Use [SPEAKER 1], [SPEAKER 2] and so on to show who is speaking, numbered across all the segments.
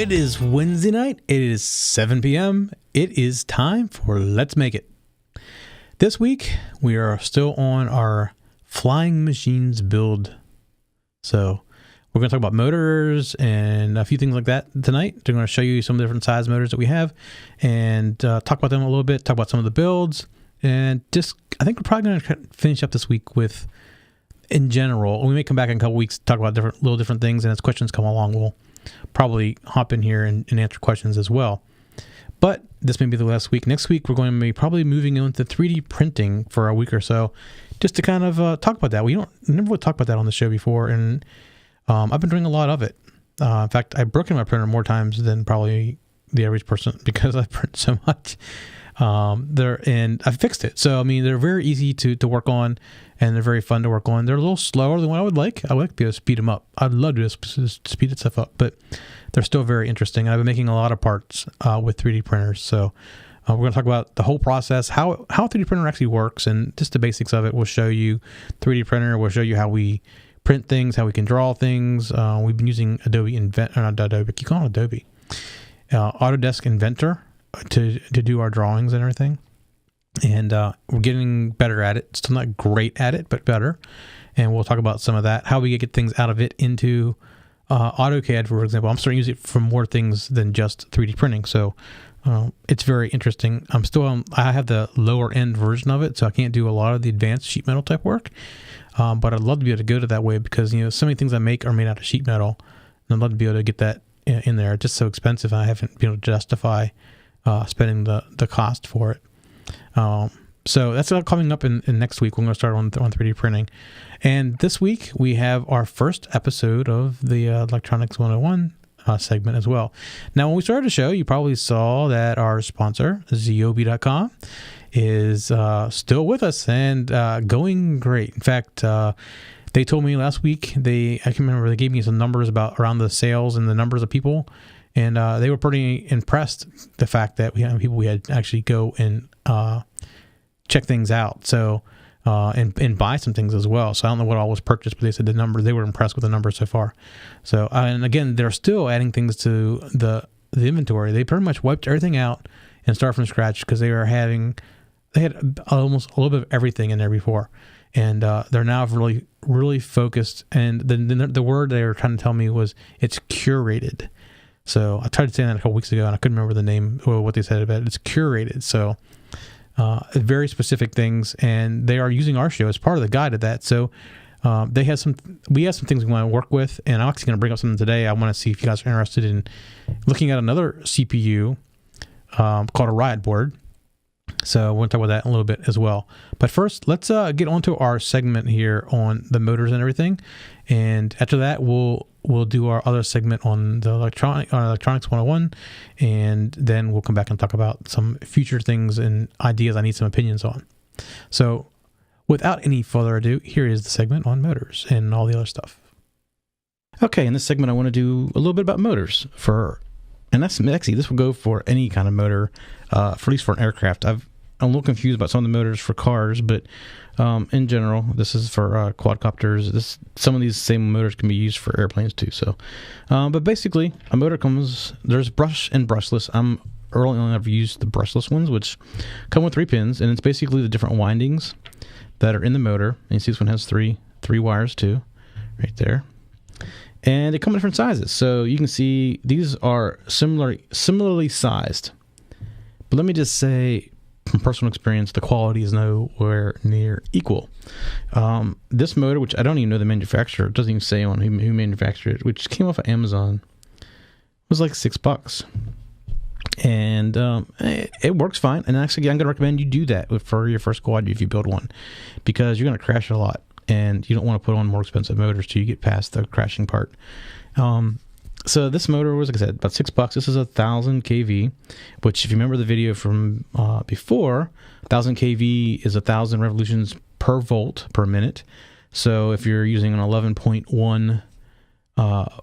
[SPEAKER 1] It is Wednesday night. It is 7 p.m. It is time for Let's Make It. This week, we are still on our flying machines build. So we're going to talk about motors and a few things like that tonight. They're going to show you some of the different size motors that we have and talk about them a little bit, talk about some of the builds, and just, I think we're probably going to finish up this week with, in general, we may come back in a couple weeks, talk about different things, and as questions come along, we'll probably hop in here and answer questions as well. But this may be the last week. Next week, we're going to be probably moving on to 3D printing for a week or so, just to kind of talk about that. We never would talk about that on the show before, and I've been doing a lot of it. In fact, I've broken my printer more times than probably the average person because I print so much. And I fixed it. So, I mean, they're very easy to work on, and they're very fun to work on. They're a little slower than what I would like. I would like to be able to speed them up. I'd love to speed stuff up, but they're still very interesting. I've been making a lot of parts with 3D printers. So we're going to talk about the whole process, how a 3D printer actually works, and just the basics of it. We'll show you 3D printer. We'll show you how we print things, how we can draw things. We've been using Adobe Autodesk Inventor to do our drawings and everything. And we're getting better at it. Still not great at it, but better. And we'll talk about some of that, how we get things out of it into AutoCAD, for example. I'm starting to use it for more things than just 3D printing. So it's very interesting. I have the lower end version of it, so I can't do a lot of the advanced sheet metal type work. But I'd love to be able to go to that way because, so many things I make are made out of sheet metal. And I'd love to be able to get that in there. It's just so expensive. I haven't been able to justify spending the cost for it. So that's all coming up in next week. We're going to start on 3D printing. And this week we have our first episode of the Electronics 101 segment as well. Now, when we started the show, you probably saw that our sponsor, Ziobi.com, is still with us and going great. In fact, they told me last week, I can remember they gave me some numbers around the sales and the numbers of people. And they were pretty impressed the fact that we had people we had actually go and check things out. So and buy some things as well. So I don't know what all was purchased, but they said they were impressed with the numbers so far. So and again, they're still adding things to the inventory. They pretty much wiped everything out and started from scratch because they had almost a little bit of everything in there before. And they're now really, really focused. And the word they were trying to tell me was it's curated. So I tried to say that a couple weeks ago, and I couldn't remember the name or what they said about it. It's curated. So very specific things, and they are using our show as part of the guide of that. So we have some things we want to work with, and I'm actually going to bring up something today. I want to see if you guys are interested in looking at another CPU called a Riot board. So we'll talk about that in a little bit as well. But first, let's get onto our segment here on the motors and everything. And after that, we'll do our other segment on the Electronics 101, and then we'll come back and talk about some future things and ideas I need some opinions on. So without any further ado, here is the segment on motors and all the other stuff. Okay, in this segment, I want to do a little bit about motors and this will go for any kind of motor, for at least for an aircraft. I'm a little confused about some of the motors for cars, but in general, this is for quadcopters. Some of these same motors can be used for airplanes too. So, but basically, a motor there's brush and brushless. I'm early on, I've used the brushless ones, which come with 3 pins, and it's basically the different windings that are in the motor. And you see this one has three wires too, right there. And they come in different sizes. So you can see these are similarly sized. But let me just say, from personal experience, the quality is nowhere near equal. This motor, which I don't even know the manufacturer, it doesn't even say on who manufactured it, which came off of Amazon, was like $6. And it works fine. And actually, I'm going to recommend you do that for your first Guage if you build one, because you're going to crash a lot. And you don't want to put on more expensive motors till you get past the crashing part. So this motor was, like I said, about $6. This is 1,000 kV, which if you remember the video from before, 1,000 kV is 1,000 revolutions per volt per minute. So if you're using an 11.1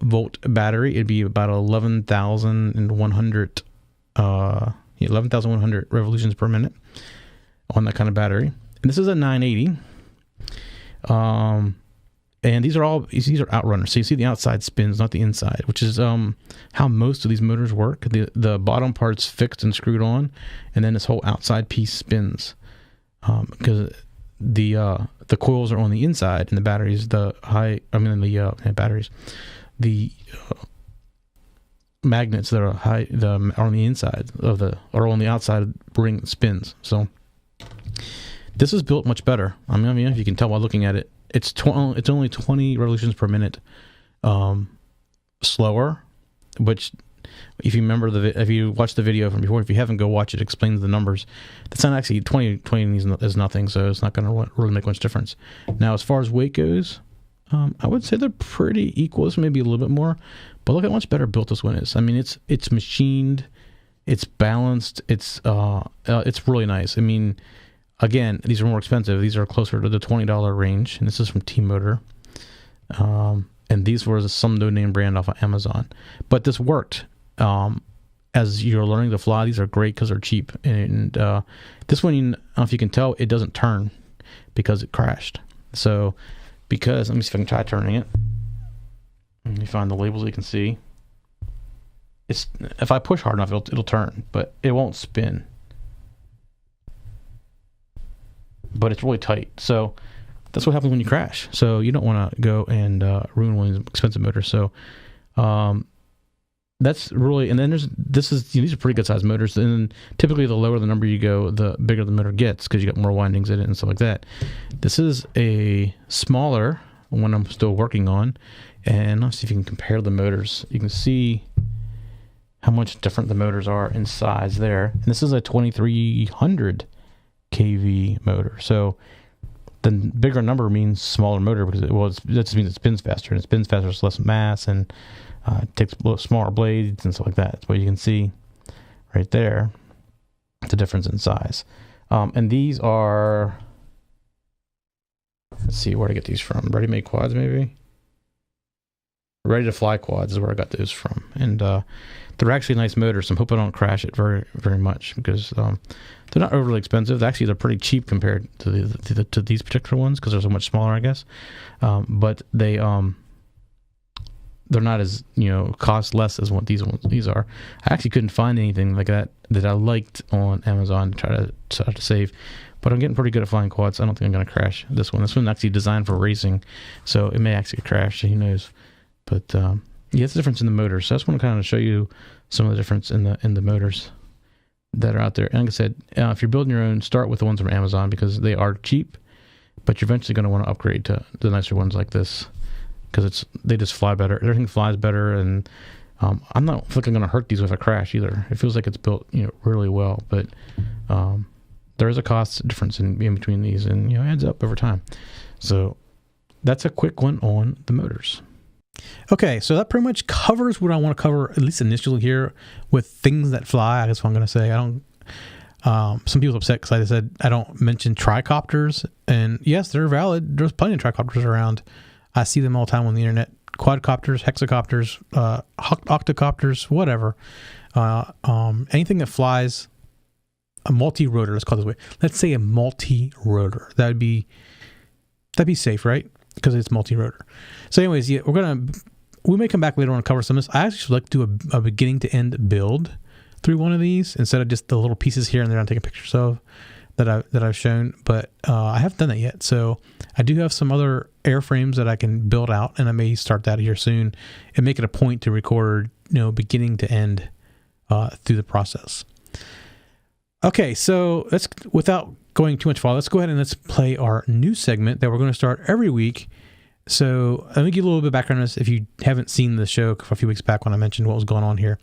[SPEAKER 1] volt battery, it'd be about 11,100 revolutions per minute on that kind of battery. And this is a 980. And these are outrunners. So you see the outside spins, not the inside, which is how most of these motors work. The bottom part's fixed and screwed on, and then this whole outside piece spins. Because the coils are on the inside, and the batteries, the magnets that are are on the inside or on the outside ring that spins. So this is built much better. I mean, if you can tell by looking at it, it's only 20 revolutions per minute slower, which if you remember if you watched the video from before, if you haven't, go watch it. It explains the numbers. That's not actually 20 is nothing, so it's not going to really make much difference. Now, as far as weight goes, I would say they're pretty equal. This may be a little bit more, but look how much better built this one is. I mean, it's machined, it's balanced, it's really nice. I mean, again, these are more expensive. These are closer to the $20 range, and this is from T-Motor. And these were some no-name brand off of Amazon. But this worked. As you're learning to fly, these are great because they're cheap. And this one, I don't know if you can tell, it doesn't turn because it crashed. So, let me see if I can try turning it. Let me find the labels you can see. If I push hard enough, it'll turn, but it won't spin. But it's really tight. So that's what happens when you crash. So you don't want to go and ruin one of these expensive motors. So that's really, and then these are pretty good sized motors. And typically the lower the number you go, the bigger the motor gets because you got more windings in it and stuff like that. This is a smaller one I'm still working on. And let's see if you can compare the motors. You can see how much different the motors are in size there. And this is a 2300 kV motor. So the bigger number means smaller motor because that just means it spins faster. And it spins faster, it's less mass, and it takes smaller blades and stuff like that. That's what you can see right there. The difference in size. And these are, let's see where to get these from. Ready-made quads, maybe? Ready to Fly quads is where I got those from. And they're actually nice motors. So I'm hoping I don't crash it very, very much because they're not overly expensive. Actually, they're pretty cheap compared to these particular ones because they're so much smaller, I guess. But they're not as, cost less as what these are. I actually couldn't find anything like that I liked on Amazon to try to save. But I'm getting pretty good at flying quads. So I don't think I'm going to crash this one. This one's actually designed for racing, so it may actually crash. Who knows? But it's the difference in the motors. So I just want to kind of show you some of the difference in the motors that are out there. And like I said, if you're building your own, start with the ones from Amazon because they are cheap, but you're eventually going to want to upgrade to the nicer ones like this because they just fly better. Everything flies better, and I'm not going to hurt these if I crash either. It feels like it's built really well, but there is a cost difference in between these, and adds up over time. So that's a quick one on the motors. Okay, so that pretty much covers what I want to cover, at least initially here, with things that fly. That's what I'm going to say. I don't. Some people are upset because I said I don't mention tricopters, and yes, they're valid. There's plenty of tricopters around. I see them all the time on the internet. Quadcopters, hexacopters, octocopters, whatever. Anything that flies, a multi-rotor. Let's call it this way. Let's say a multi-rotor. That'd be safe, right? Because it's multi-rotor. So anyways, we may come back later on and cover some of this. I actually like to do a beginning to end build through one of these instead of just the little pieces here and there I'm taking pictures of that I've shown, but I haven't done that yet. So I do have some other airframes that I can build out, and I may start that here soon and make it a point to record, beginning to end through the process. Okay, so without going too much farther, let's go ahead and let's play our new segment that we're going to start every week. So let me give you a little bit of background on this if you haven't seen the show a few weeks back when I mentioned what was going on here.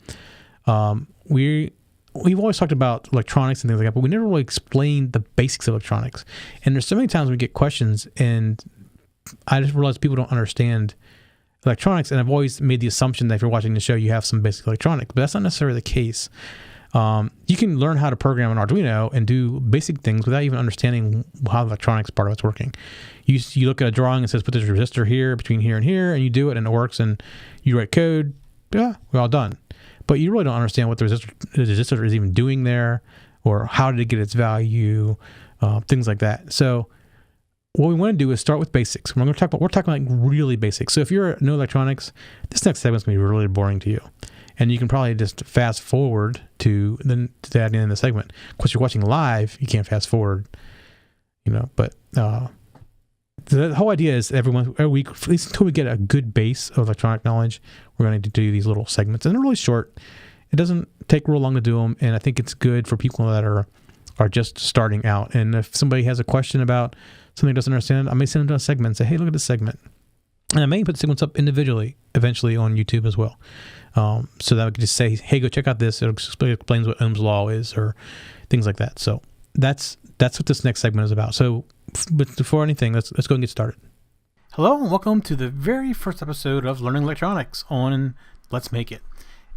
[SPEAKER 1] We've always talked about electronics and things like that, but we never really explained the basics of electronics. And there's so many times we get questions, and I just realized people don't understand electronics, and I've always made the assumption that if you're watching the show, you have some basic electronics, but that's not necessarily the case. You can learn how to program an Arduino and do basic things without even understanding how the electronics part of it's working. You look at a drawing and says, put this resistor here, between here and here, and you do it, and it works, and you write code, we're all done. But you really don't understand what the resistor is even doing there, or how did it get its value, things like that. So what we want to do is start with basics. We're talking like really basics. So if you're new electronics, this next segment's going to be really boring to you. And you can probably just fast forward to the end of the segment. Of course, you're watching live, you can't fast forward, but the whole idea is every week, at least until we get a good base of electronic knowledge, we're going to do these little segments. And they're really short. It doesn't take real long to do them. And I think it's good for people that are just starting out. And if somebody has a question about something doesn't understand, I may send them to a segment and say, hey, look at this segment. And I may put the segments up individually, eventually on YouTube as well. So that we could just say, hey, go check out this. It explains what Ohm's law is or things like that. So that's what this next segment is about. So but before anything, let's go and get started.
[SPEAKER 2] Hello and welcome to the very first episode of Learning Electronics on Let's Make It.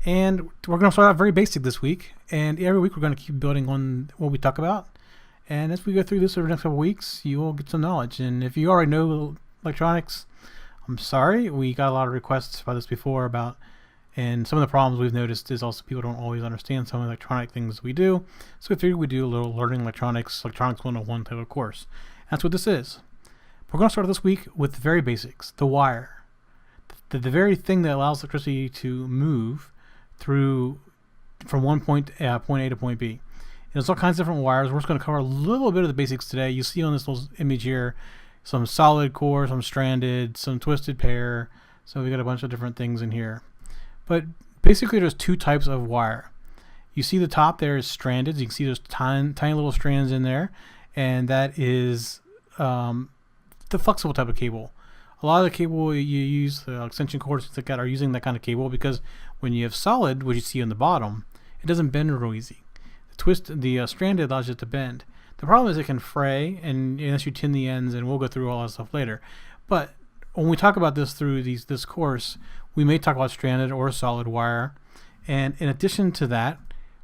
[SPEAKER 2] And we're going to start out very basic this week. And every week we're going to keep building on what we talk about. And as we go through this over the next couple of weeks, you will get some knowledge. And if you already know electronics, I'm sorry. We got a lot of requests about this before and some of the problems we've noticed is also people don't always understand some of the electronic things we do. So we figured we'd do a little Learning Electronics 101 type of course. That's what this is. We're going to start this week with the very basics, the wire. The very thing that allows electricity to move through from one point A to point B. And there's all kinds of different wires. We're just going to cover a little bit of the basics today. You see on this little image here, some solid core, some stranded, some twisted pair. So we got a bunch of different things in here. But basically there's two types of wire. You see the top there is stranded. You can see there's tiny little strands in there. And that is the flexible type of cable. A lot of the cable you use, the extension cords that are using that kind of cable because when you have solid, which you see on the bottom, it doesn't bend real easy. The stranded allows it to bend. The problem is it can fray, and unless you tin the ends, and we'll go through all that stuff later. But when we talk about this through this course, we may talk about stranded or solid wire. And in addition to that,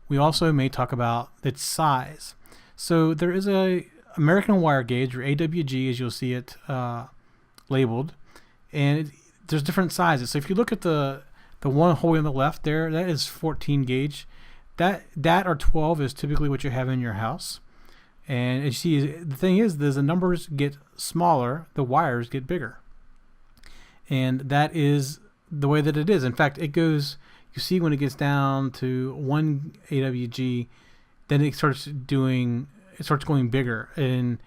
[SPEAKER 2] we also may talk about its size. So there is a American wire gauge, or AWG, as you'll see it labeled, and there's different sizes. So if you look at the one holding on the left there, that is 14 gauge. That or 12 is typically what you have in your house. And you see, the thing is, as the numbers get smaller, the wires get bigger. And that is the way that it is. In fact, it goes, you see when it gets down to 1 AWG, then it starts going bigger. And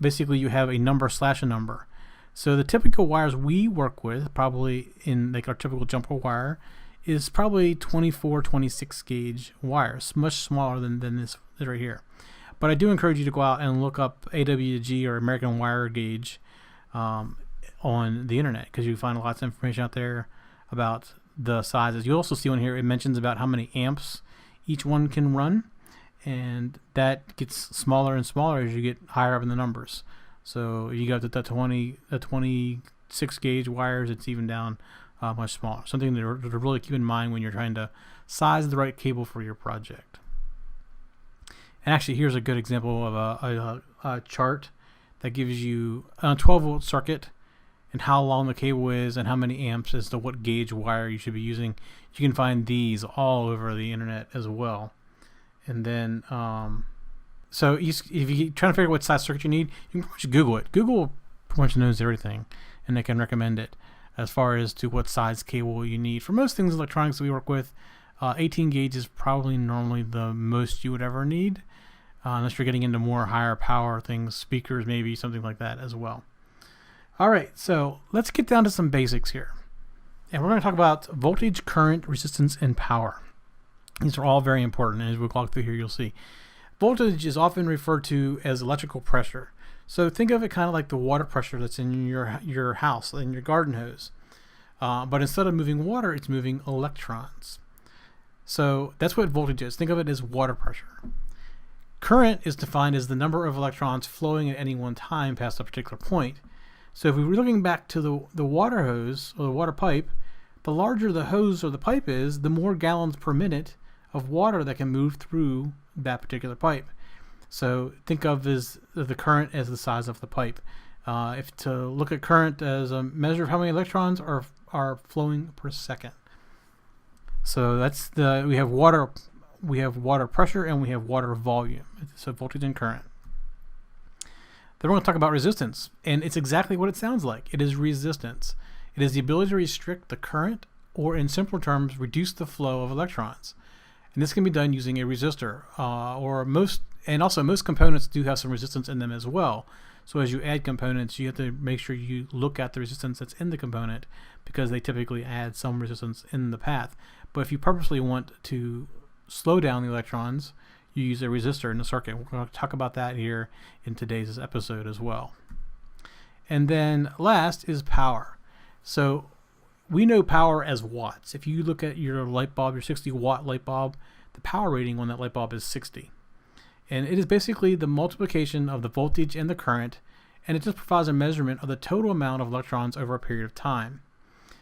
[SPEAKER 2] basically you have a number / a number. So the typical wires we work with, probably in like our typical jumper wire, is probably 24, 26 gauge wires, much smaller than this right here. But I do encourage you to go out and look up AWG or American Wire Gauge on the internet, because you find lots of information out there about the sizes. You also see on here it mentions about how many amps each one can run, and that gets smaller and smaller as you get higher up in the numbers. So you go to the 26 gauge wires, it's even down much smaller. Something to really keep in mind when you're trying to size the right cable for your project. And actually, here's a good example of a chart that gives you a 12-volt circuit and how long the cable is and how many amps as to what gauge wire you should be using. You can find these all over the internet as well. And then, so if you're trying to figure out what size circuit you need, you can pretty much Google it. Google pretty much knows everything, and they can recommend it as far as to what size cable you need. For most things electronics that we work with, 18 gauge is probably normally the most you would ever need, unless you're getting into more higher power things, speakers maybe, something like that as well. All right, so let's get down to some basics here. And we're going to talk about voltage, current, resistance, and power. These are all very important, and as we walk through here, you'll see. Voltage is often referred to as electrical pressure. So think of it kind of like the water pressure that's in your house, in your garden hose. But instead of moving water, it's moving electrons. So that's what voltage is. Think of it as water pressure. Current is defined as the number of electrons flowing at any one time past a particular point. So if we were looking back to the water hose or the water pipe, the larger the hose or the pipe is, the more gallons per minute of water that can move through that particular pipe. So think of the current as the size of the pipe. If to look at current as a measure of how many electrons are flowing per second. So that's we have water pressure, and we have water volume. So voltage and current. Then we're going to talk about resistance, and it's exactly what it sounds like. It is resistance. It is the ability to restrict the current, or in simpler terms, reduce the flow of electrons. And this can be done using a resistor, most components do have some resistance in them as well. So as you add components, you have to make sure you look at the resistance that's in the component, because they typically add some resistance in the path. But if you purposely want to slow down the electrons, you use a resistor in the circuit. We're going to talk about that here in today's episode as well. And then last is power. So we know power as watts. If you look at your light bulb, your 60 watt light bulb, the power rating on that light bulb is 60. And it is basically the multiplication of the voltage and the current, and it just provides a measurement of the total amount of electrons over a period of time.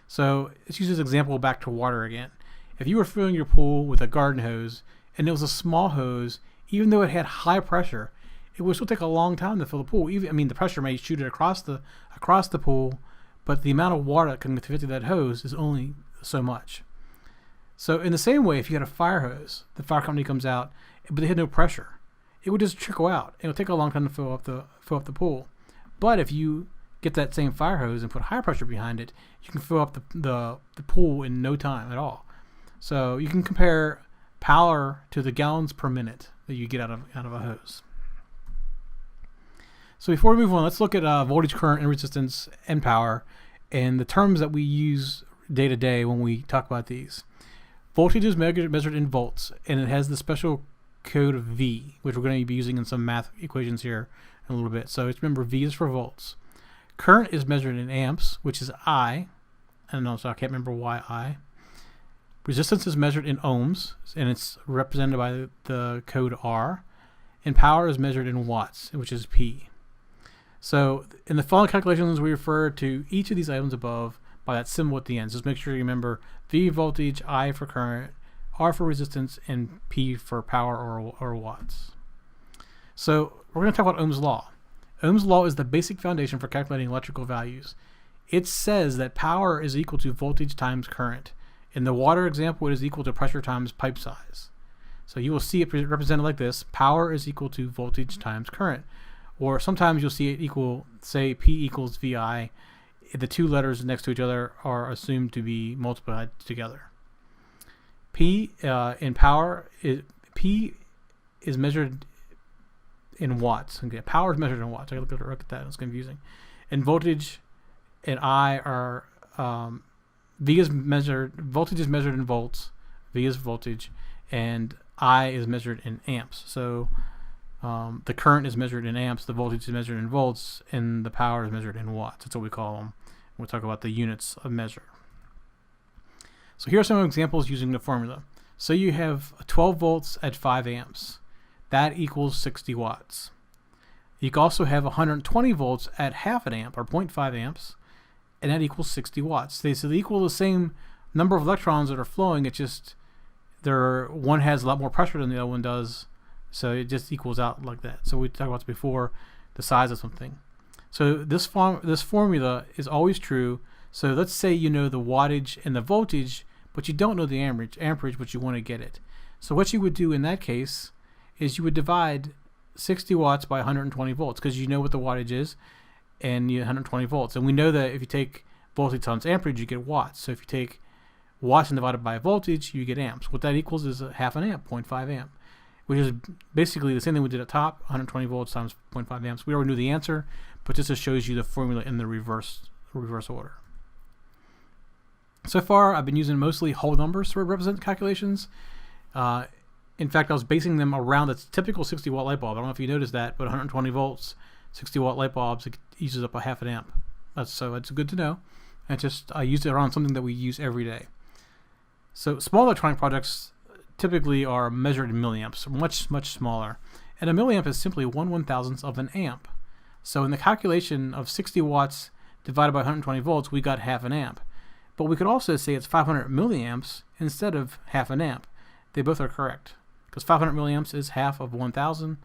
[SPEAKER 2] So let's use this example back to water again. If you were filling your pool with a garden hose, and it was a small hose, even though it had high pressure, it would still take a long time to fill the pool. The pressure may shoot it across the pool, but the amount of water that can fit through that hose is only so much. So in the same way, if you had a fire hose, the fire company comes out, but they had no pressure, it would just trickle out. It would take a long time to fill up the pool. But if you get that same fire hose and put high pressure behind it, you can fill up the pool in no time at all. So you can compare power to the gallons per minute that you get out of a hose. So before we move on, let's look at voltage, current, and resistance and power, and the terms that we use day to day when we talk about these. Voltage is measured in volts, and it has the special code of V, which we're going to be using in some math equations here in a little bit. So remember, V is for volts. Current is measured in amps, which is I. I don't know, so I can't remember why I. Resistance is measured in ohms, and it's represented by the code R. And power is measured in watts, which is P. So in the following calculations, we refer to each of these items above by that symbol at the end. Just make sure you remember V voltage, I for current, R for resistance, and P for power or watts. So we're going to talk about Ohm's law. Ohm's law is the basic foundation for calculating electrical values. It says that power is equal to voltage times current. In the water example, it is equal to pressure times pipe size. So you will see it represented like this. Power is equal to voltage times current. Or sometimes you'll see it equal, say P equals VI. The two letters next to each other are assumed to be multiplied together. P in power, P is measured in watts. Okay, power is measured in watts. I look at that. It's confusing. And voltage and I are voltage is measured in volts, V is voltage, and I is measured in amps. So the current is measured in amps, the voltage is measured in volts, and the power is measured in watts. That's what we call them. We'll talk about the units of measure. So here are some examples using the formula. So you have 12 volts at 5 amps. That equals 60 watts. You can also have 120 volts at half an amp, or 0.5 amps, and that equals 60 watts. So they equal the same number of electrons that are flowing. It's just one has a lot more pressure than the other one does, so it just equals out like that. So we talked about this before, the size of something. So this formula is always true. So let's say you know the wattage and the voltage, but you don't know the amperage, but you want to get it. So what you would do in that case is you would divide 60 watts by 120 volts, because you know what the wattage is, and you 120 volts. And we know that if you take voltage times amperage, you get watts. So if you take watts and divide it by voltage, you get amps. What that equals is a half an amp, 0.5 amp, which is basically the same thing we did at top, 120 volts times 0.5 amps. We already knew the answer, but this just shows you the formula in the reverse order. So far, I've been using mostly whole numbers to represent calculations. In fact, I was basing them around the typical 60 watt light bulb. I don't know if you noticed that, but 120 volts, 60 watt light bulbs, it uses up a half an amp. So it's good to know. I used it around something that we use every day. So small electronic products typically are measured in milliamps, much, much smaller. And a milliamp is simply 1/1000th of an amp. So in the calculation of 60 watts divided by 120 volts, we got half an amp. But we could also say it's 500 milliamps instead of half an amp. They both are correct, because 500 milliamps is half of 1,000,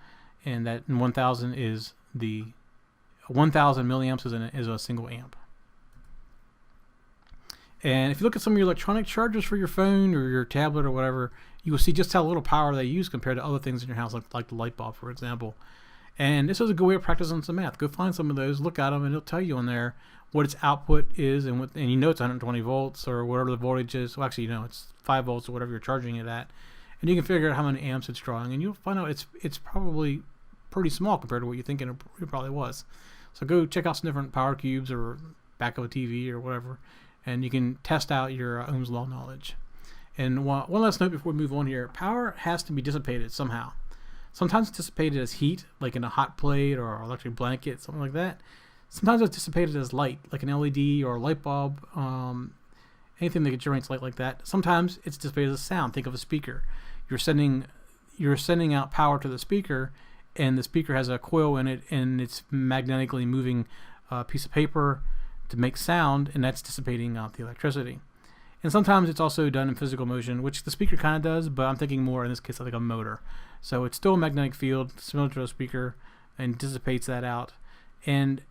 [SPEAKER 2] and that 1,000 is 1,000 milliamps is a single amp. And if you look at some of your electronic chargers for your phone or your tablet or whatever, you will see just how little power they use compared to other things in your house, like the light bulb, for example. And this is a good way of practicing some math. Go find some of those, look at them, and it'll tell you on there what its output is, and you know it's 120 volts or whatever the voltage is. Well, actually, you know it's 5 volts or whatever you're charging it at, and you can figure out how many amps it's drawing, and you'll find out it's probably pretty small compared to what you're thinking it probably was. So go check out some different power cubes or back of a TV or whatever, and you can test out your Ohm's law knowledge. And one last note before we move on here: power has to be dissipated somehow. Sometimes it's dissipated as heat, like in a hot plate or electric blanket, something like that. Sometimes it's dissipated as light, like an LED or a light bulb, anything that generates light like that. Sometimes it's dissipated as sound. Think of a speaker. You're sending out power to the speaker, and the speaker has a coil in it, and it's magnetically moving a piece of paper to make sound, and that's dissipating the electricity. And sometimes it's also done in physical motion, which the speaker kind of does, but I'm thinking more in this case like a motor. So it's still a magnetic field similar to a speaker and dissipates that out. And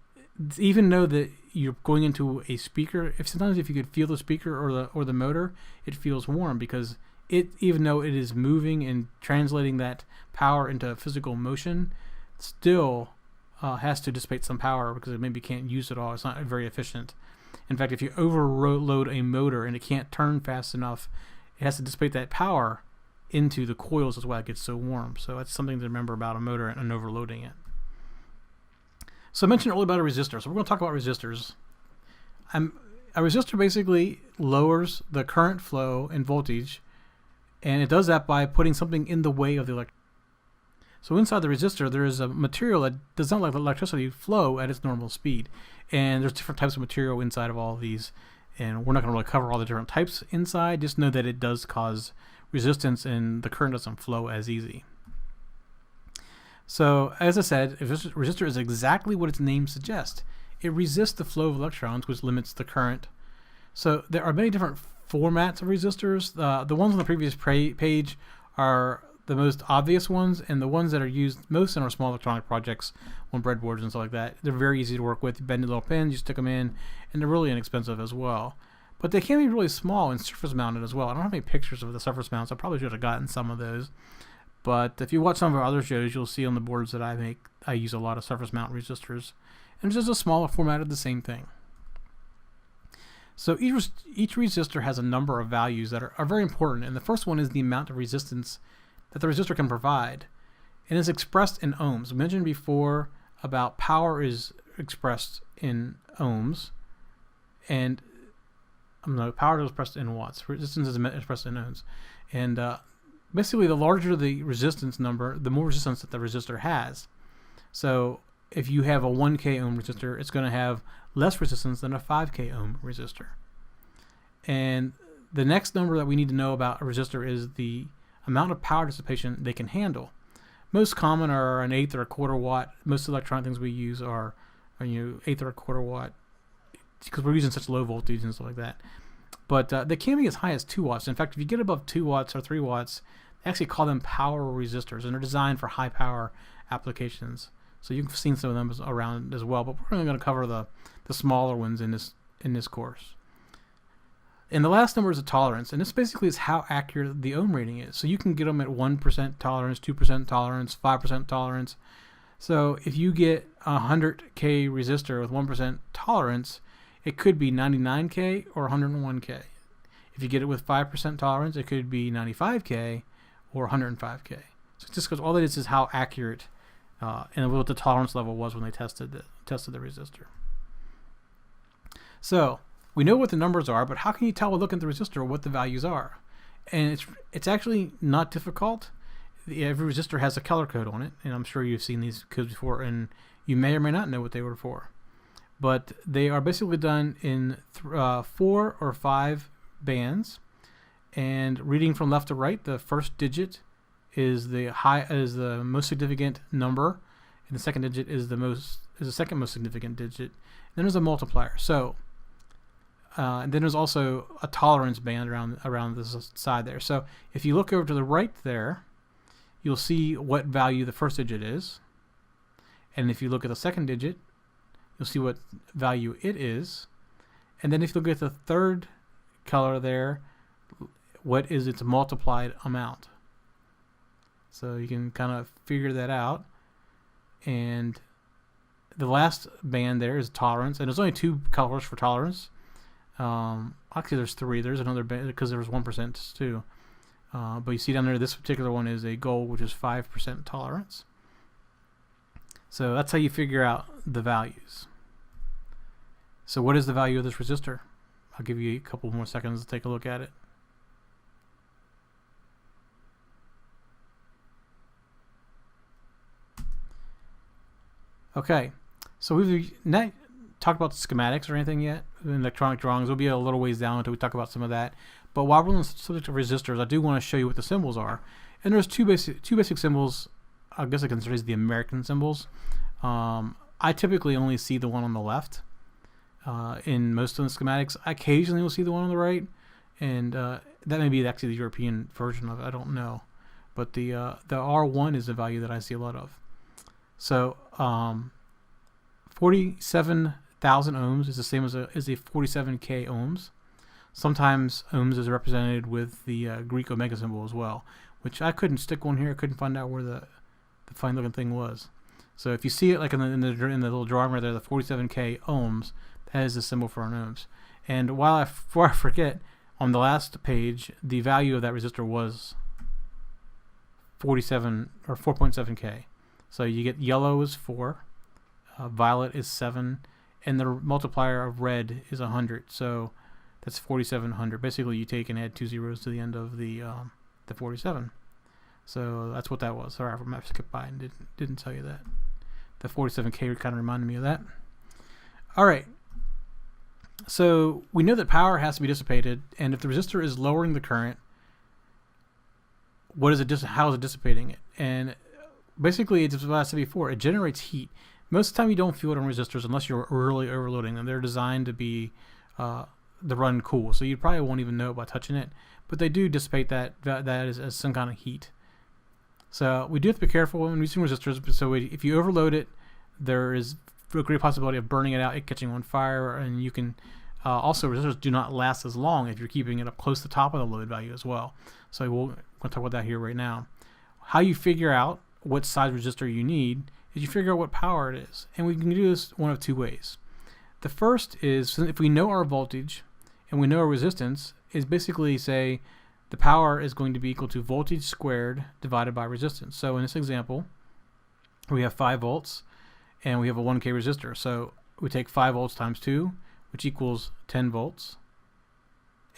[SPEAKER 2] even though that you're going into a speaker, sometimes if you could feel the speaker or the motor, it feels warm because even though it is moving and translating that power into physical motion, still has to dissipate some power because it maybe can't use it all. It's not very efficient. In fact, if you overload a motor and it can't turn fast enough, it has to dissipate that power into the coils. That's why it gets so warm. So that's something to remember about a motor and overloading it. So I mentioned earlier about a resistor. So we're going to talk about resistors. A resistor basically lowers the current flow and voltage, and it does that by putting something in the way of the electricity. So inside the resistor, there is a material that does not let the electricity flow at its normal speed. And there's different types of material inside of all of these. And we're not going to really cover all the different types inside. Just know that it does cause resistance and the current doesn't flow as easy. So as I said, a resistor is exactly what its name suggests. It resists the flow of electrons, which limits the current. So there are many different formats of resistors. The ones on the previous page are the most obvious ones, and the ones that are used most in our small electronic projects on breadboards and stuff like that. They're very easy to work with. You bend the little pins, you stick them in, and they're really inexpensive as well. But they can be really small and surface mounted as well. I don't have any pictures of the surface mounts. I probably should have gotten some of those. But if you watch some of our other shows, you'll see on the boards that I make, I use a lot of surface mount resistors. And it's just a smaller format of the same thing. So each resistor has a number of values that are very important. And the first one is the amount of resistance that the resistor can provide, and is expressed in ohms. We mentioned before about power is expressed in ohms, and power is expressed in watts. Resistance is expressed in ohms, and basically the larger the resistance number, the more resistance that the resistor has. So if you have a 1K ohm resistor, it's going to have less resistance than a 5K ohm resistor. And the next number that we need to know about a resistor is the amount of power dissipation they can handle. Most common are an eighth or a quarter watt. Most electronic things we use are eighth or a quarter watt because we're using such low voltage and stuff like that. But they can be as high as 2 watts. In fact, if you get above 2 watts or 3 watts, they actually call them power resistors, and they're designed for high power applications. So you've seen some of them around as well, but we're only going to cover the smaller ones in this course. And the last number is a tolerance, and this basically is how accurate the ohm rating is. So you can get them at 1% tolerance, 2% tolerance, 5% tolerance. So if you get a 100K resistor with 1% tolerance, it could be 99K or 101K. If you get it with 5% tolerance, it could be 95K or 105K. So just because all that is how accurate and what the tolerance level was when they tested the resistor. So we know what the numbers are, but how can you tell by looking at the resistor what the values are? And it's actually not difficult. Every resistor has a color code on it, and I'm sure you've seen these codes before, and you may or may not know what they were for. But they are basically done in 4 or 5 bands, and reading from left to right, the first digit is the most significant number, and the second digit is the second most significant digit. And then there's a multiplier. So and then there's also a tolerance band around this side there. So if you look over to the right there, you'll see what value the first digit is. And if you look at the second digit, you'll see what value it is. And then if you look at the third color there, what is its multiplied amount. So you can kind of figure that out. And the last band there is tolerance, and there's only 2 colors for tolerance. Actually, there's 3. There's another band because there was 1% too. But you see down there, this particular one is a gold, which is 5% tolerance. So that's how you figure out the values. So what is the value of this resistor? I'll give you a couple more seconds to take a look at it. Okay, so we've not talked about the schematics or anything yet. In electronic drawings, we'll be a little ways down until we talk about some of that. But while we're on the subject of resistors, I do want to show you what the symbols are. And there's two basic symbols. I guess I consider these the American symbols. I typically only see the one on the left in most of the schematics. I occasionally will see the one on the right, and that may be actually the European version of it. I don't know, but the R1 is the value that I see a lot of. So 47,000 ohms is the same as a 47k ohms. Sometimes ohms is represented with the Greek omega symbol as well, which I couldn't stick one here. I couldn't find out where the fine looking thing was. So if you see it like in the little drawing right there, the 47k ohms, that is the symbol for an ohms. And before I forget, on the last page, the value of that resistor was 47 or 4.7k. So you get yellow is 4, violet is 7, and the multiplier of red is 100. So that's 4,700. Basically, you take and add 2 zeros to the end of the 47. So that's what that was. Sorry, I skipped by and didn't tell you that. The 47k kind of reminded me of that. All right. So we know that power has to be dissipated, and if the resistor is lowering the current, how is it dissipating it? And basically, it's what I said before. It generates heat. Most of the time, you don't feel it on resistors unless you're really overloading them. They're designed to be to run cool, so you probably won't even know it by touching it. But they do dissipate that as some kind of heat. So we do have to be careful when using resistors. So if you overload it, there is a great possibility of burning it out, it catching on fire, and you can also resistors do not last as long if you're keeping it up close to the top of the load value as well. So we're going to talk about that here right now. How you figure out what size resistor you need is you figure out what power it is, and we can do this one of 2 ways. The first is if we know our voltage and we know our resistance, is basically say the power is going to be equal to voltage squared divided by resistance. So in this example, we have 5 volts and we have a 1k resistor. So we take 5 volts times 2, which equals 10 volts,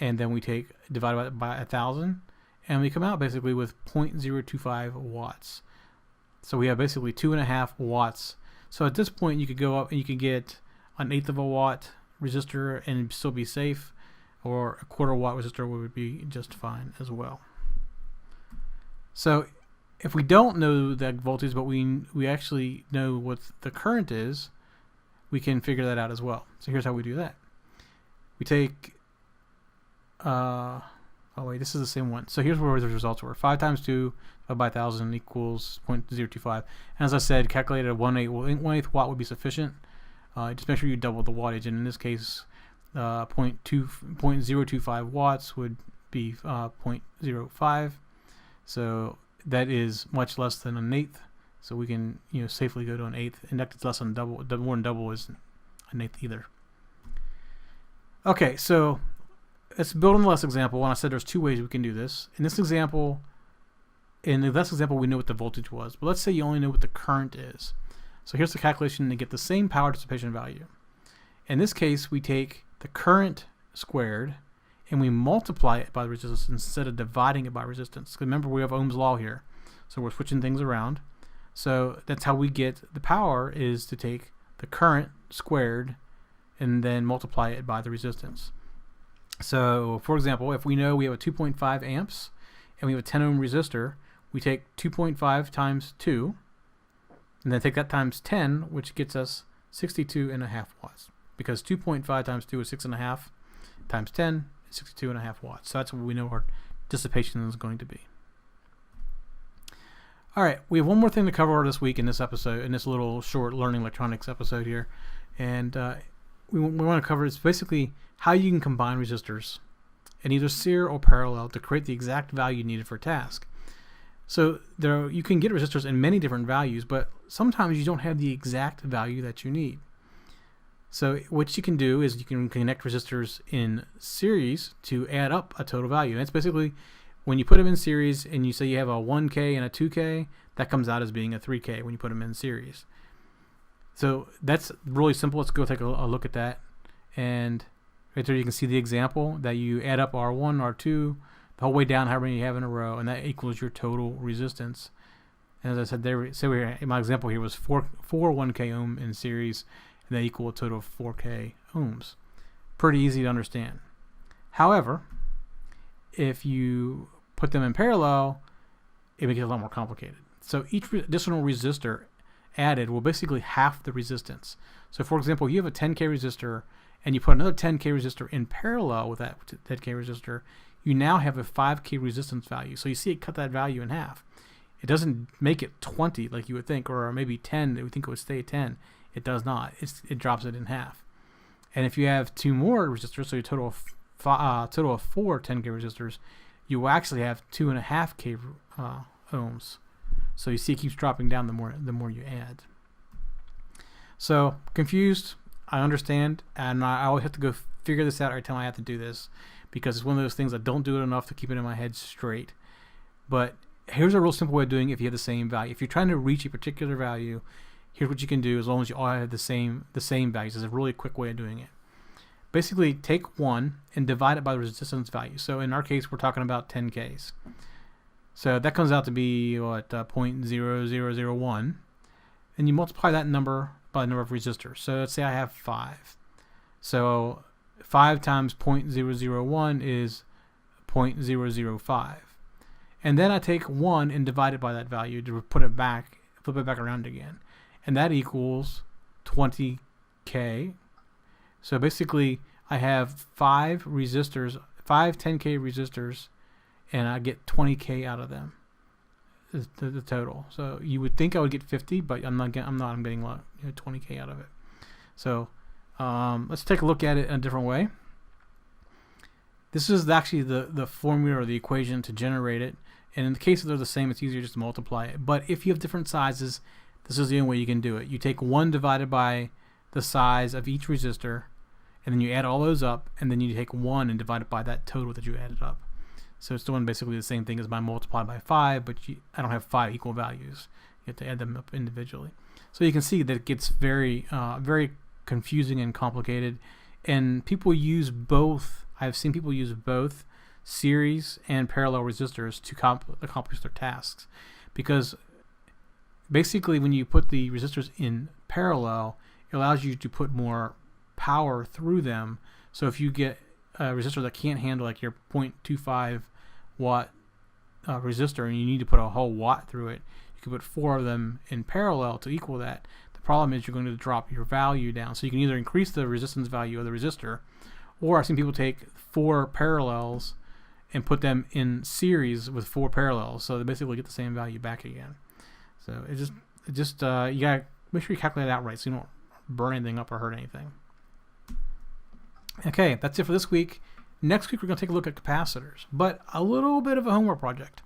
[SPEAKER 2] and then we take divided by 1,000, and we come out basically with 0.025 watts. So we have basically 2.5 watts. So at this point, you could go up and you could get an 1/8 of a watt resistor and still be safe, or a 1/4 watt resistor would be just fine as well. So if we don't know that voltage, but we actually know what the current is, we can figure that out as well. So here's how we do that. We take this is the same one. So here's where the results were. 5 times 2 divided by 1,000 equals 0.025. And as I said, calculated at 1/8 watt would be sufficient. Just make sure you double the wattage. And in this case, 0.025 watts would be 0.05. So that is much less than 1/8. So we can safely go to 1/8. Inductance less than double. More than double is 1/8 either. Okay, so let's build on the last example. And I said there's 2 ways we can do this. In the last example, we know what the voltage was. But let's say you only know what the current is. So here's the calculation to get the same power dissipation value. In this case, we take the current squared and we multiply it by the resistance instead of dividing it by resistance. Remember, we have Ohm's law here. So we're switching things around. So that's how we get the power, is to take the current squared and then multiply it by the resistance. So for example, if we know we have a 2.5 amps and we have a 10 ohm resistor, we take 2.5 times 2 and then take that times 10, which gets us 62.5 watts, because 2.5 times 2 is 6.5 times 10 is 62.5 watts. So that's what we know our dissipation is going to be. All right, we have one more thing to cover this week in this episode, in this little short learning electronics episode here, and we want to cover is basically how you can combine resistors in either serial or parallel to create the exact value needed for a task. So you can get resistors in many different values, but sometimes you don't have the exact value that you need. So what you can do is you can connect resistors in series to add up a total value. And it's basically when you put them in series and you say you have a 1K and a 2K, that comes out as being a 3K when you put them in series. So that's really simple. Let's go take a look at that. And right there you can see the example that you add up R1, R2, the whole way down however many you have in a row, and that equals your total resistance. And as I said there, my example here was 4 1K ohm in series, and they equal a total of 4K ohms. Pretty easy to understand. However, if you put them in parallel, it makes it a lot more complicated. So each additional resistor added will basically half the resistance. So for example, you have a 10K resistor and you put another 10K resistor in parallel with that 10K resistor, you now have a 5K resistance value. So you see it cut that value in half. It doesn't make it 20 like you would think, or maybe 10, we think it would stay 10. It does not. It drops it in half. And if you have 2 more resistors, so your total of 4 10K resistors, you will actually have 2.5K ohms. So you see it keeps dropping down the more you add. So confused, I understand, and I always have to go figure this out every time I have to do this, because it's one of those things I don't do it enough to keep it in my head straight. But here's a real simple way of doing it if you have the same value. If you're trying to reach a particular value, here's what you can do as long as you all have the same values. It's a really quick way of doing it. Basically, take 1 and divide it by the resistance value. So in our case, we're talking about 10Ks. So that comes out to be 0.0001. And you multiply that number by the number of resistors. So let's say I have 5. So 5 times 0.001 is 0.005. And then I take 1 and divide it by that value to flip it back around again. And that equals 20K. So basically, I have 5 resistors, 5 10K resistors, and I get 20K out of them, the total. So you would think I would get 50, but I'm not. I'm getting 20K out of it. So let's take a look at it in a different way. This is actually the formula or the equation to generate it. And in the case that they're the same, it's easier just to multiply it. But if you have different sizes, this is the only way you can do it. You take 1 divided by the size of each resistor, and then you add all those up, and then you take 1 and divide it by that total that you added up. So it's doing basically the same thing as my multiply by 5, but I don't have 5 equal values. You have to add them up individually. So you can see that it gets very, very confusing and complicated. And people use both. I've seen people use both series and parallel resistors to accomplish their tasks, because basically when you put the resistors in parallel, it allows you to put more power through them. So if you get a resistor that can't handle like your 0.25 watt resistor and you need to put a whole watt through it, you can put 4 of them in parallel to equal that. The problem is you're going to drop your value down. So you can either increase the resistance value of the resistor, or I've seen people take 4 parallels and put them in series with 4 parallels, so they basically get the same value back again. So it just you gotta make sure you calculate it out right so you don't burn anything up or hurt anything. Okay, that's it for this week. Next week we're going to take a look at capacitors, but a little bit of a homework project.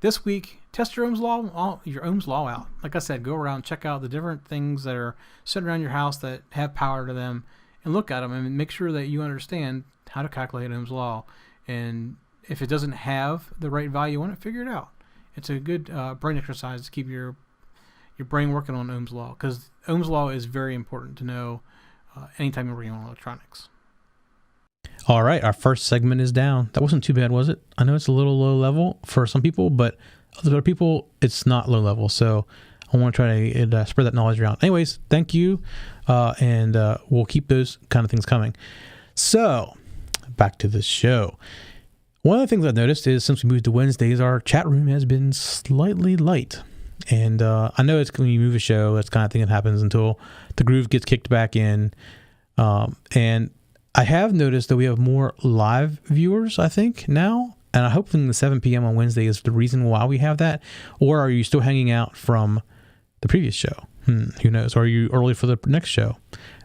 [SPEAKER 2] This week, test your Ohm's law out. Like I said, go around, check out the different things that are sitting around your house that have power to them, and look at them and make sure that you understand how to calculate Ohm's law. And if it doesn't have the right value on it, figure it out. It's a good brain exercise to keep your brain working on Ohm's law, because Ohm's law is very important to know anytime you're working on electronics.
[SPEAKER 1] All right, our first segment is down. That wasn't too bad, was it? I know it's a little low level for some people, but other people, it's not low level. So I want to try to spread that knowledge around. Anyways, thank you, and we'll keep those kind of things coming. So back to the show. One of the things I've noticed is since we moved to Wednesdays, our chat room has been slightly light. And I know it's when you move a show, that's kind of thing that happens until the groove gets kicked back in. And I have noticed that we have more live viewers, I think, now. And I hope the 7 p.m. on Wednesday is the reason why we have that. Or are you still hanging out from the previous show? Who knows? Or are you early for the next show?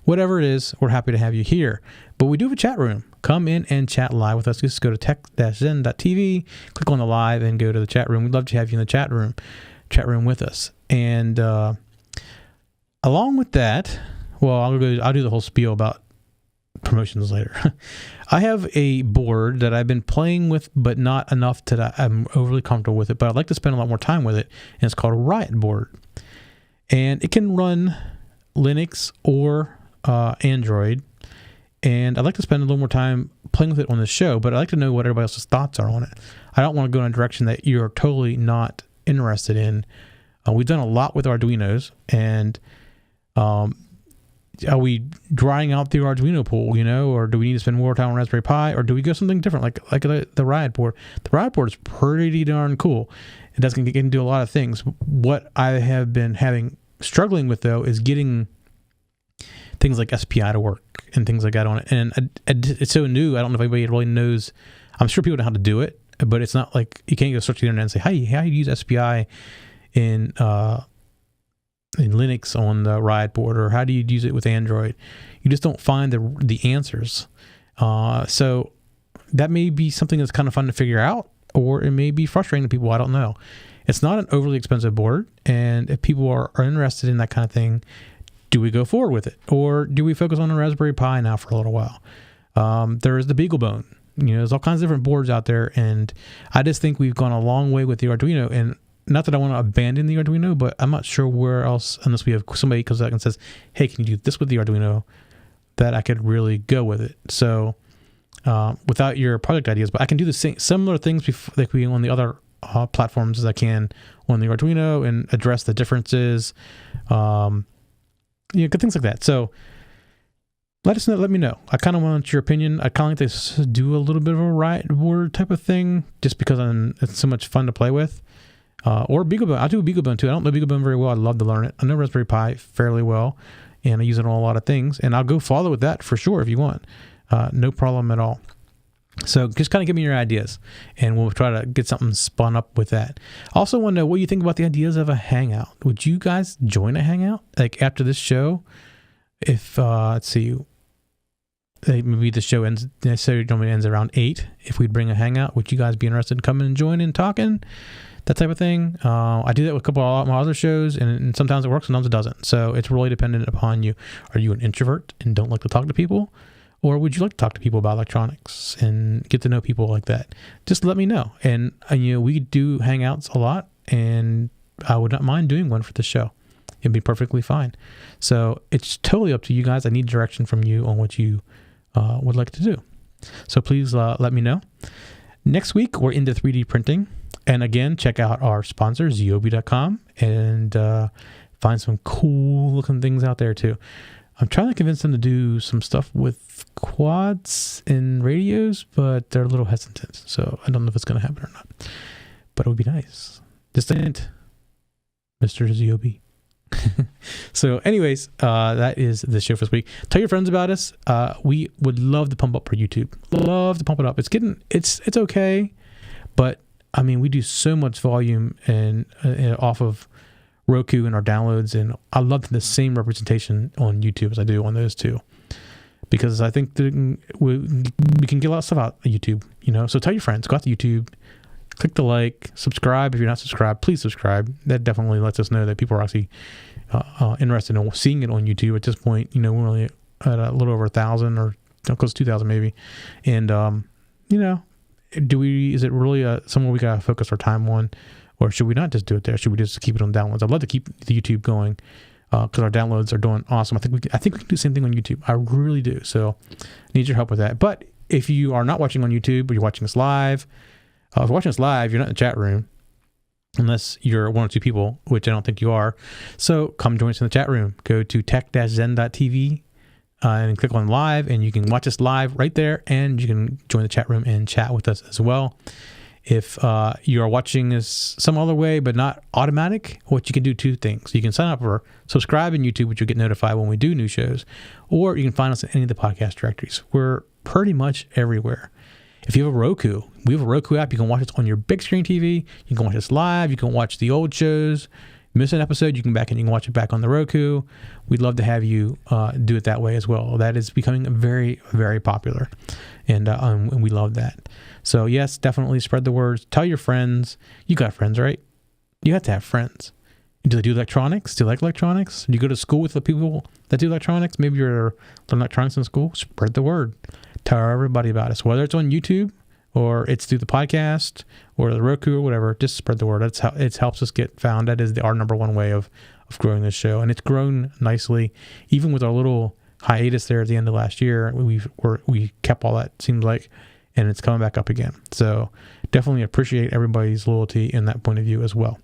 [SPEAKER 1] whatever it is, we're happy to have you here. But we do have a chat room. Come in and chat live with us. Just go to tech-zen.tv, click on the live, and go to the chat room. We'd love to have you in the chat room with us. And along with that, well, I'll do the whole spiel about promotions later. I have a board that I've been playing with, but not enough that I'm overly comfortable with it, but I'd like to spend a lot more time with it, and it's called a Riot board. And it can run Linux or Android, and I'd like to spend a little more time playing with it on the show, but I'd like to know what everybody else's thoughts are on it. I don't want to go in a direction that you're totally not interested in. We've done a lot with Arduinos, and are we drying out the Arduino pool, or do we need to spend more time on Raspberry Pi, or do we go something different, like the Riot board? The Riot board is pretty darn cool. It does get into a lot of things. What I have been struggling with, though, is getting things like SPI to work and things like that on it. And it's so new, I don't know if anybody really knows. I'm sure people know how to do it, but it's not like you can't go search the internet and say, hey, how do you use SPI in Linux on the Riot board, or how do you use it with Android? You just don't find the answers. So that may be something that's kind of fun to figure out, or it may be frustrating to people. I don't know. It's not an overly expensive board, and if people are interested in that kind of thing, do we go forward with it, or do we focus on a Raspberry Pi now for a little while? There is the BeagleBone. There's all kinds of different boards out there, and I just think we've gone a long way with the Arduino. And not that I want to abandon the Arduino, but I'm not sure where else, unless we have somebody comes back and says, hey, can you do this with the Arduino, that I could really go with it. So without your project ideas, but I can do the same similar things like we on the other platforms as I can on the Arduino, and address the differences, good things like that. So let me know. I kind of want your opinion. I kind of like to do a little bit of a Riot board type of thing, just because it's so much fun to play with. Or BeagleBone. I do BeagleBone too. I don't know BeagleBone very well. I'd love to learn it. I know Raspberry Pi fairly well, and I use it on a lot of things. And I'll go follow with that for sure if you want. No problem at all. So just kind of give me your ideas, and we'll try to get something spun up with that. I also want to know what you think about the ideas of a Hangout. Would you guys join a Hangout? Like after this show, if, let's see, maybe the show ends around 8. If we'd bring a Hangout, would you guys be interested in coming and joining and talking? That type of thing. I do that with a couple of my other shows, and sometimes it works, sometimes it doesn't. So it's really dependent upon you. Are you an introvert and don't like to talk to people? Or would you like to talk to people about electronics and get to know people like that? Just let me know. And we do Hangouts a lot, and I would not mind doing one for the show. It'd be perfectly fine. So it's totally up to you guys. I need direction from you on what you would like to do. So please let me know. Next week, we're into 3D printing. And again, check out our sponsor, Ziobi.com, and find some cool looking things out there too. I'm trying to convince them to do some stuff with quads and radios, but they're a little hesitant. So I don't know if it's going to happen or not. But it would be nice. Just a hint, Mr. Ziobi. So anyways, that is the show for this week. Tell your friends about us. We would love to pump up our YouTube. Love to pump it up. It's okay, but I mean, we do so much volume and off of Roku and our downloads, and I love the same representation on YouTube as I do on those two, because I think we can get a lot of stuff out of YouTube, So tell your friends, go out to YouTube, click the like, subscribe. If you're not subscribed, please subscribe. That definitely lets us know that people are actually interested in seeing it on YouTube. At this point, we're only at a little over 1,000 or close to 2,000 maybe, and is it really somewhere we gotta focus our time on, or should we not just do it there? Should we just keep it on downloads? I'd love to keep the YouTube going, because our downloads are doing awesome. I think we can do the same thing on YouTube. I really do. So I need your help with that. But if you are not watching on YouTube, or you're watching us live, if you're watching us live, you're not in the chat room, unless you're one or two people, which I don't think you are. So come join us in the chat room. Go to tech-zen.tv and click on live, and you can watch us live right there, and you can join the chat room and chat with us as well. If you are watching us some other way, but not automatic, what you can do, two things. You can sign up or subscribe in YouTube, which you'll get notified when we do new shows, or you can find us in any of the podcast directories. We're pretty much everywhere. If you have a Roku, we have a Roku app. You can watch us on your big screen TV. You can watch us live. You can watch the old shows. miss an episode, you can watch it back on the Roku. We'd love to have you do it that way as well. That is becoming very, very popular, and we love that. So yes, definitely spread the word. Tell your friends. You got friends, right? You have to have friends. Do they do electronics? Do you like electronics? Do you go to school with the people that do electronics? Maybe you're learning electronics in school. Spread the word. Tell everybody about us. Whether it's on YouTube or it's through the podcast or the Roku or whatever, just spread the word. That's how it helps us get found. That is our number one way of growing this show. And it's grown nicely. Even with our little hiatus there at the end of last year, we kept all that, seemed like, and it's coming back up again. So definitely appreciate everybody's loyalty in that point of view as well.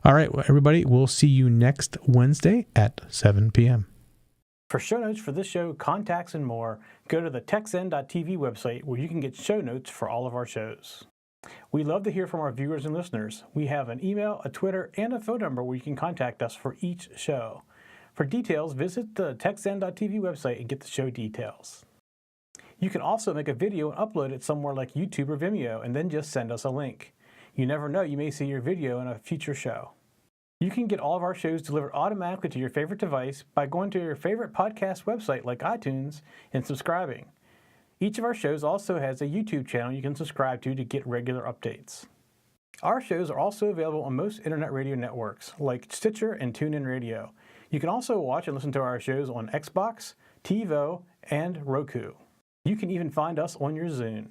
[SPEAKER 1] All right, well, everybody, we'll see you next Wednesday at 7 p.m.
[SPEAKER 2] For show notes for this show, contacts, and more, go to the techzen.tv website where you can get show notes for all of our shows. We love to hear from our viewers and listeners. We have an email, a Twitter, and a phone number where you can contact us for each show. For details, visit the techzen.tv website and get the show details. You can also make a video and upload it somewhere like YouTube or Vimeo and then just send us a link. You never know, you may see your video in a future show. You can get all of our shows delivered automatically to your favorite device by going to your favorite podcast website like iTunes and subscribing. Each of our shows also has a YouTube channel you can subscribe to get regular updates. Our shows are also available on most internet radio networks like Stitcher and TuneIn Radio. You can also watch and listen to our shows on Xbox, TiVo, and Roku. You can even find us on your Zune.